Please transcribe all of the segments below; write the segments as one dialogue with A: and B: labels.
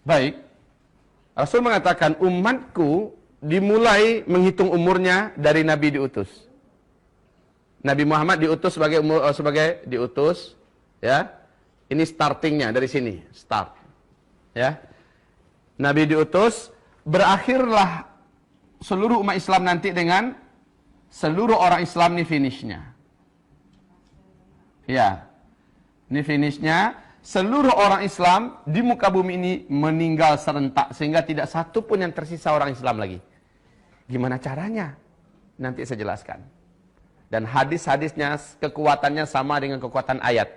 A: Baik. Rasul mengatakan umatku dimulai menghitung umurnya dari Nabi diutus. Nabi Muhammad diutus sebagai diutus, ya. Ini startingnya dari sini, start. Ya. Nabi diutus, berakhirlah seluruh umat Islam nanti dengan seluruh orang Islam nih finishnya. Ya. Ini finishnya, seluruh orang Islam di muka bumi ini meninggal serentak sehingga tidak satu pun yang tersisa orang Islam lagi. Gimana caranya? Nanti saya jelaskan. Dan hadis-hadisnya kekuatannya sama dengan kekuatan ayat.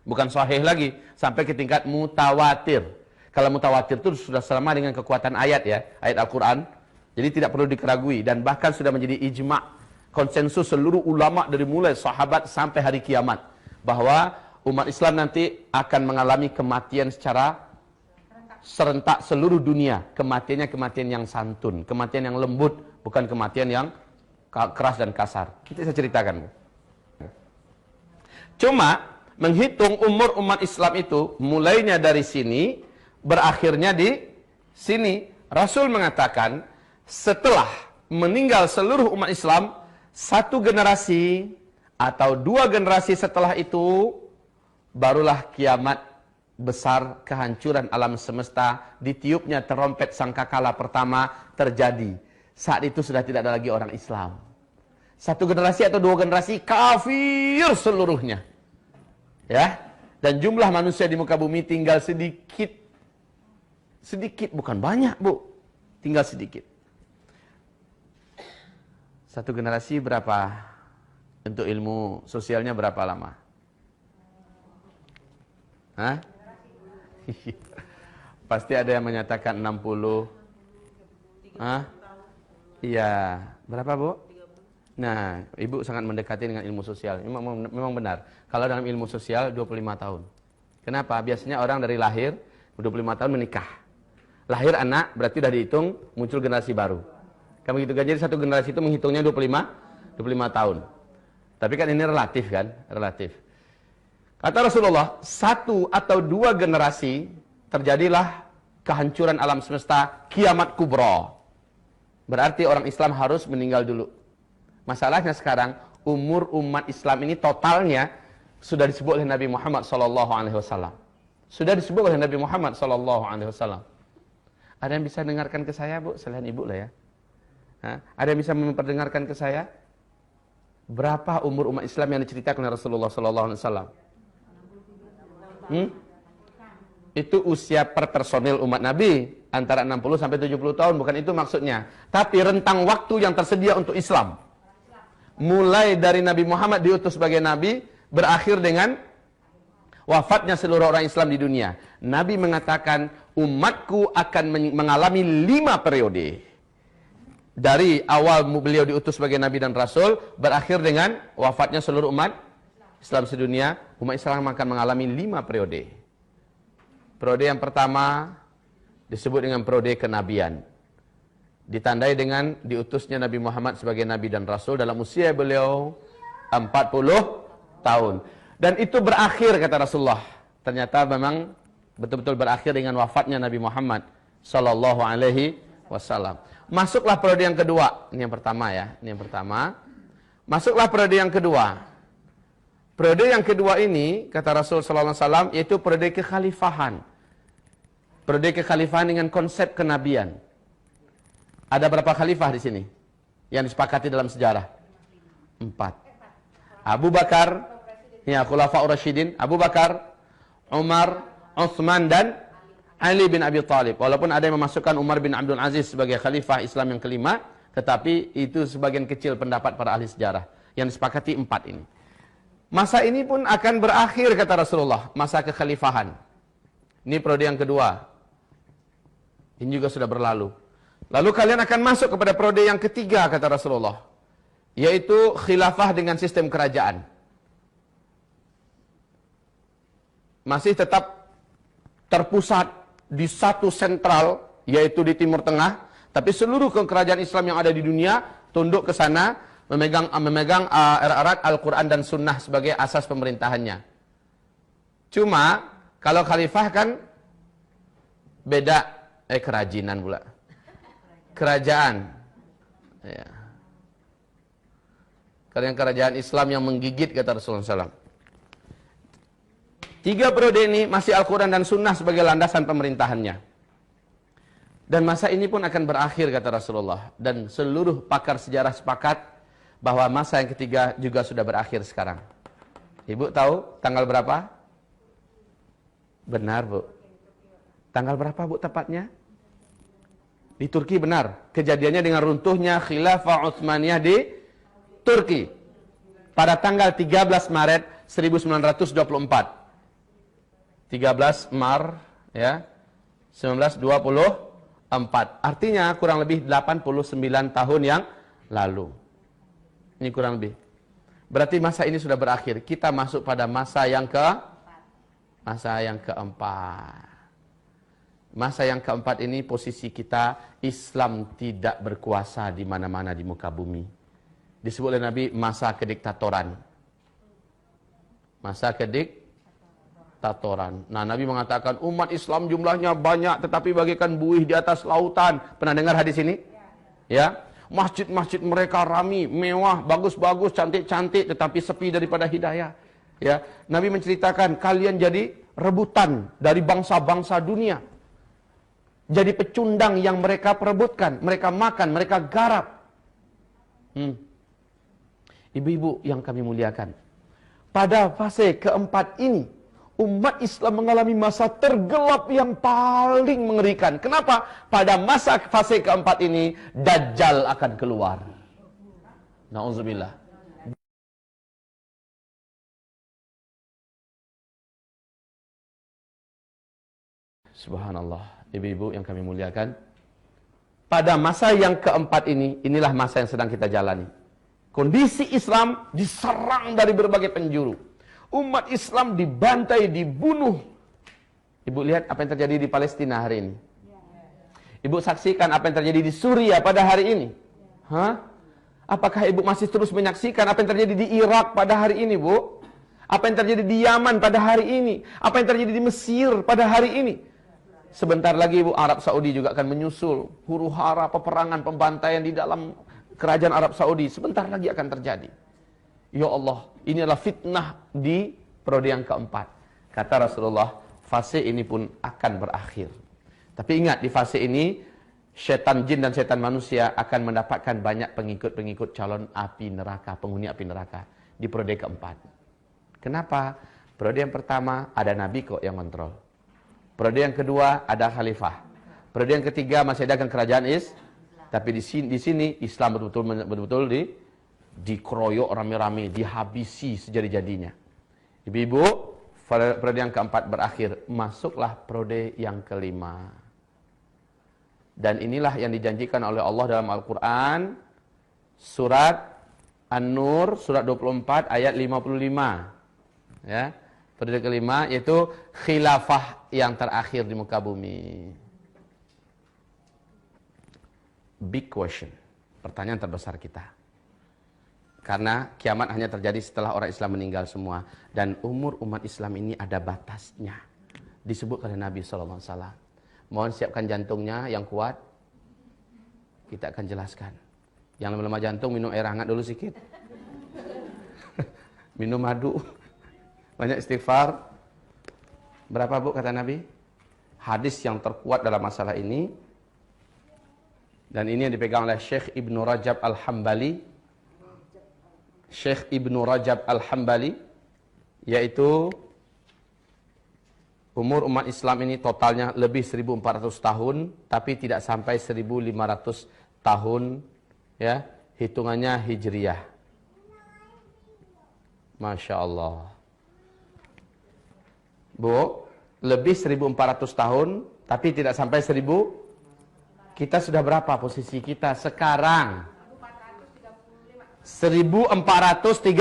A: Bukan sahih lagi, sampai ke tingkat mutawatir. Kalau mutawatir itu sudah sama dengan kekuatan ayat ya, ayat Al-Quran. Jadi tidak perlu dikeragui dan bahkan sudah menjadi ijma', konsensus seluruh ulama dari mulai sahabat sampai hari kiamat. Bahwa umat Islam nanti akan mengalami kematian secara serentak seluruh dunia. Kematiannya kematian yang santun, kematian yang lembut, bukan kematian yang keras dan kasar. Kita saya ceritakan. Cuma menghitung umur umat Islam itu mulainya dari sini, berakhirnya di sini. Rasul mengatakan setelah meninggal seluruh umat Islam, satu generasi atau dua generasi setelah itu barulah kiamat besar, kehancuran alam semesta, ditiupnya terompet sangkakala pertama terjadi. Saat itu sudah tidak ada lagi orang Islam. Satu generasi atau dua generasi kafir seluruhnya. Ya, dan jumlah manusia di muka bumi tinggal sedikit. Sedikit, bukan banyak, Bu. Tinggal sedikit. Satu generasi berapa? Untuk ilmu sosialnya berapa lama? Hah? Pasti ada yang menyatakan 60. Hah? Iya. Berapa, Bu? Nah, Ibu sangat mendekati dengan ilmu sosial. Memang benar. Kalau dalam ilmu sosial 25 tahun. Kenapa? Biasanya orang dari lahir 25 tahun menikah. Lahir anak berarti sudah dihitung muncul generasi baru. Kan begitu kan? Jadi satu generasi itu menghitungnya 25 tahun. Tapi kan ini relatif kan? Relatif. Kata Rasulullah, satu atau dua generasi terjadilah kehancuran alam semesta, kiamat kubra. Berarti orang Islam harus meninggal dulu. Masalahnya sekarang umur umat Islam ini totalnya sudah disebut oleh Nabi Muhammad SAW. Sudah disebut oleh Nabi Muhammad SAW. Ada yang bisa dengarkan ke saya, Bu? Selain Ibu lah ya. Ada yang bisa memperdengarkan ke saya? Berapa umur umat Islam yang diceritakan oleh Rasulullah SAW? Itu usia per personil umat Nabi antara 60 sampai 70 tahun, bukan itu maksudnya. Tapi rentang waktu yang tersedia untuk Islam. Mulai dari Nabi Muhammad diutus sebagai Nabi, berakhir dengan wafatnya seluruh orang Islam di dunia. Nabi mengatakan, umatku akan mengalami 5 periode. Dari awal beliau diutus sebagai Nabi dan Rasul, berakhir dengan wafatnya seluruh umat Islam sedunia, umat Islam akan mengalami 5 periode. Periode yang pertama disebut dengan periode kenabian. Ditandai dengan diutusnya Nabi Muhammad sebagai Nabi dan Rasul dalam usia beliau 40 tahun. Dan itu berakhir kata Rasulullah. Ternyata memang betul-betul berakhir dengan wafatnya Nabi Muhammad sallallahu alaihi wasallam. Masuklah periode yang kedua. Ini yang pertama ya, ini yang pertama. Masuklah periode yang kedua. Periode yang kedua ini kata Rasul sallallahu alaihi wasallam yaitu periode kekhalifahan. Periode kekhalifahan dengan konsep kenabian. Ada berapa khalifah di sini yang disepakati dalam sejarah? 4. Abu Bakar, ya Khulafaur Rasyidin, Abu Bakar, Umar, Utsman dan Ali bin Abi Thalib. Walaupun ada yang memasukkan Umar bin Abdul Aziz sebagai khalifah Islam yang kelima, tetapi itu sebagian kecil pendapat para ahli sejarah. Yang disepakati 4 ini. Masa ini pun akan berakhir kata Rasulullah, masa kekhalifahan. Ini periode yang kedua. Ini juga sudah berlalu. Lalu kalian akan masuk kepada periode yang ketiga kata Rasulullah, yaitu khilafah dengan sistem kerajaan. Masih tetap terpusat di satu sentral, yaitu di Timur Tengah, tapi seluruh kerajaan Islam yang ada di dunia tunduk ke sana, memegang erat-erat Al-Quran dan Sunnah sebagai asas pemerintahannya. Cuma kalau khalifah kan Beda. Kerajinan pula. Kerajaan. Ya. Karena kerajaan Islam yang menggigit, kata Rasulullah SAW. 3 periode ini masih Al-Quran dan Sunnah sebagai landasan pemerintahannya. Dan masa ini pun akan berakhir, kata Rasulullah. Dan seluruh pakar sejarah sepakat bahwa masa yang ketiga juga sudah berakhir sekarang. Ibu tahu tanggal berapa? Benar, Bu. Tanggal berapa, Bu, tepatnya? Di Turki, benar. Kejadiannya dengan runtuhnya Khilafah Utsmaniyah di Turki. Pada tanggal 13 Maret 1924. 13 Maret ya, 1924. Artinya kurang lebih 89 tahun yang lalu. Ini kurang lebih. Berarti masa ini sudah berakhir. Kita masuk pada masa yang keempat. Masa yang keempat ini posisi kita Islam tidak berkuasa di mana-mana di muka bumi. Disebut oleh Nabi masa kediktatoran. Masa kediktatoran. Nah, Nabi mengatakan umat Islam jumlahnya banyak tetapi bagaikan buih di atas lautan. Pernah dengar hadis ini? Ya. Masjid-masjid mereka rami, mewah, bagus-bagus, cantik-cantik tetapi sepi daripada hidayah. Ya. Nabi menceritakan kalian jadi rebutan dari bangsa-bangsa dunia. Jadi pecundang yang mereka perebutkan, mereka makan, mereka garap. Ibu-ibu yang kami muliakan, pada fase keempat ini, umat Islam mengalami masa tergelap yang paling mengerikan. Kenapa? Pada masa fase keempat ini, Dajjal akan keluar. Na'udzubillah. Subhanallah. Ibu-ibu yang kami muliakan, pada masa yang keempat ini, inilah masa yang sedang kita jalani. Kondisi Islam diserang dari berbagai penjuru. Umat Islam dibantai, dibunuh. Ibu lihat apa yang terjadi di Palestina hari ini. Ibu saksikan apa yang terjadi di Suriah pada hari ini. Apakah ibu masih terus menyaksikan apa yang terjadi di Irak pada hari ini, Bu? Apa yang terjadi di Yaman pada hari ini? Apa yang terjadi di Mesir pada hari ini? Sebentar lagi, Bu, Arab Saudi juga akan menyusul. Huru-hara, peperangan, pembantaian di dalam kerajaan Arab Saudi. Sebentar lagi akan terjadi. Ya Allah, ini adalah fitnah di periode yang keempat. Kata Rasulullah, fase ini pun akan berakhir. Tapi ingat, di fase ini, setan jin dan setan manusia akan mendapatkan banyak pengikut-pengikut calon api neraka, penghuni api neraka. Di periode keempat. Kenapa? Periode yang pertama, ada Nabi kok yang kontrol. Periode yang kedua ada khalifah. Periode yang ketiga masih ada kerajaan tapi di sini Islam betul-betul dikeroyok rame-rame, dihabisi sejadi-jadinya. Ibu-ibu, periode yang keempat berakhir, masuklah periode yang kelima. Dan inilah yang dijanjikan oleh Allah dalam Al-Qur'an, surat An-Nur, surat 24 ayat 55. Ya. Periode kelima yaitu khilafah yang terakhir di muka bumi. Big question. Pertanyaan terbesar kita. Karena kiamat hanya terjadi setelah orang Islam meninggal semua. Dan umur umat Islam ini ada batasnya. Disebut oleh Nabi SAW. Mohon siapkan jantungnya yang kuat. Kita akan jelaskan. Yang lemah jantung minum air hangat dulu sedikit. Minum madu. Banyak istighfar. Berapa, Bu, kata Nabi? Hadis yang terkuat dalam masalah ini. Dan ini yang dipegang oleh Syekh Ibnu Rajab Al-Hambali. Syekh Ibnu Rajab Al-Hambali. Yaitu umur umat Islam ini totalnya lebih 1400 tahun. Tapi tidak sampai 1500 tahun. Ya, hitungannya Hijriyah. Masya Allah. Bu, lebih 1400 tahun, tapi tidak sampai 1000. Kita sudah berapa posisi kita sekarang? 1435.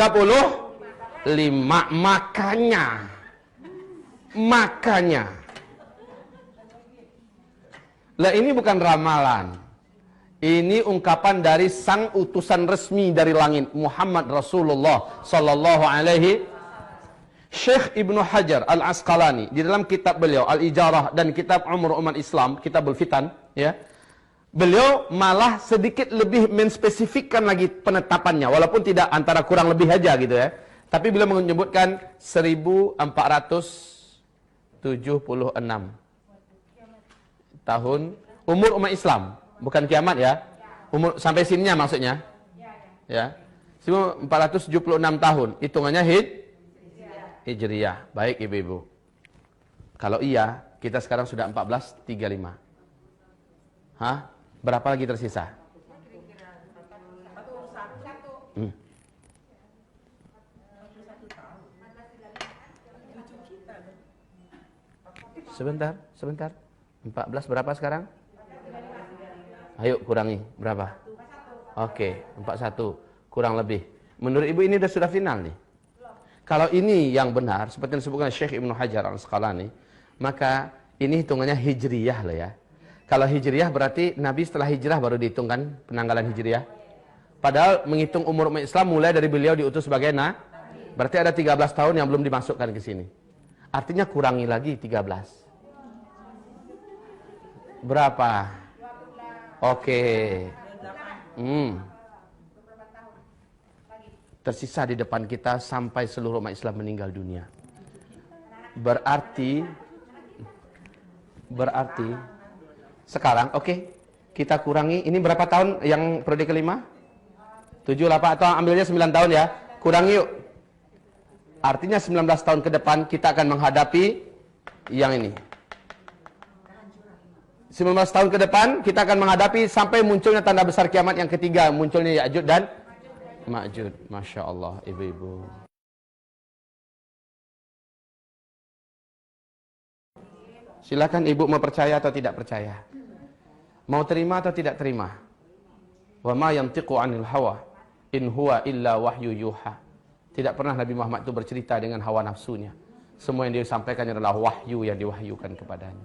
A: Makanya. Lah ini bukan ramalan. Ini ungkapan dari sang utusan resmi dari langit, Muhammad Rasulullah sallallahu alaihi. Syekh Ibnu Hajar Al-Asqalani di dalam kitab beliau Al-Ijarah dan kitab Umur Umat Islam, Kitabul Fitan, ya. Beliau malah sedikit lebih menspesifikkan lagi penetapannya, walaupun tidak antara kurang lebih aja gitu ya. Tapi beliau menyebutkan 1476 tahun umur umat Islam, bukan kiamat ya. Umur sampai sininya maksudnya. Ya. 1476 tahun, hitungannya Hijriyah. Baik ibu-ibu. Kalau iya, kita sekarang sudah 1435. Hah? Berapa lagi tersisa? Sebentar. 14 berapa sekarang? Ayo kurangi, berapa? Oke, 41. Kurang lebih. Menurut ibu ini sudah final nih. Kalau ini yang benar, seperti yang disebutkan Syekh Ibnu Hajar Al-Asqalani, maka ini hitungannya Hijriyah loh ya. Kalau Hijriyah berarti Nabi setelah hijrah baru dihitungkan penanggalan Hijriyah. Padahal menghitung umur umat Islam mulai dari beliau diutus sebagai berarti ada 13 tahun yang belum dimasukkan ke sini. Artinya kurangi lagi 13. Berapa? Oke. Tersisa di depan kita sampai seluruh umat Islam meninggal dunia. Berarti sekarang kita kurangi, ini berapa tahun yang periode kelima? 7, 8 atau ambilnya 9 tahun ya. Kurangi yuk. Artinya 19 tahun ke depan kita akan menghadapi yang ini. 19 tahun ke depan kita akan menghadapi sampai munculnya tanda besar kiamat yang ketiga, munculnya Ya'juj dan Ma'juj. Masya Allah ibu-ibu. Silakan ibu mau percaya atau tidak percaya. Mau terima atau tidak terima. Wa ma yantiqu 'anil hawa in huwa illa wahyu yuha. Tidak pernah Nabi Muhammad itu bercerita dengan hawa nafsunya. Semua yang dia sampaikan adalah wahyu yang diwahyukan kepadanya.